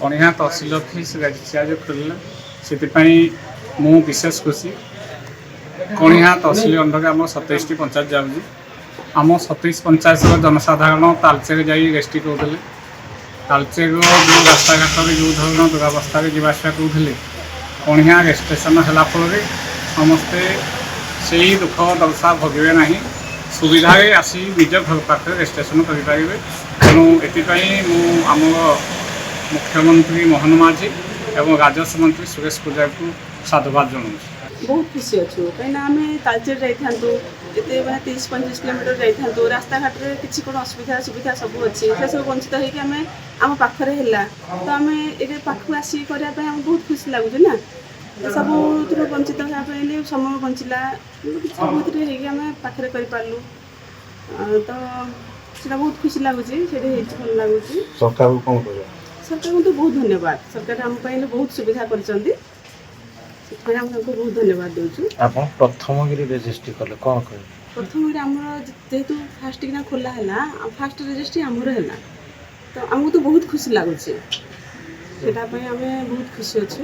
कणिहा tehsil office जो खोलला से विशेष खुशी। कणिहा तहसिल अंडर आम 27 पंचायत जाऊँगी। आम 27 पंचायत जनसाधारण तालचेर जा रेस्ट्रिक्ट होते तालचेर जो रास्ता घाट जो धरण दुरावस्था जावासा करूँ कणिहा रेजिस्ट्रेशन है फल समस्ते से दुख दशा भोगे ना सुविधा आसी निज घर पाखे रेजिस्ट्रेशन करेंगे। तेणु ये आम मुख्यमंत्री मोहन माझी एवं राजस्व मंत्री सुरेश पूजा को साधुवाद जनाऊँ। बहुत खुशी अच्छु कहीं आम तालचेर जाइथांतु एते 30-35 किलोमीटर जाइथांतु रास्ता घाट रे किछि कोन असुविधा सुविधा सब अच्छी से सब वंचित होइके आम आम पाखरे हैला तो आम ये पाखु आसी करबा पे हम बहुत खुशी लागुछ ना सब वंचित होगा समय बंचला सब आम पाखे कर पार्लु तो सीटा बहुत खुशी लगुच भल लगुच। सरकार को कौन कह सरकार को तो बहुत धन्यवाद सरकार आम बहुत सुविधा कर बहुत धन्यवाद दूँ। आप प्रथम रेजिस्ट्री कले कौन कह प्रथम जेहेतु फास्ट किना खोला है फास्ट रेजिस्ट्री आमर है तो आमको तो बहुत खुशी लगुच आम बहुत खुशी अच्छू।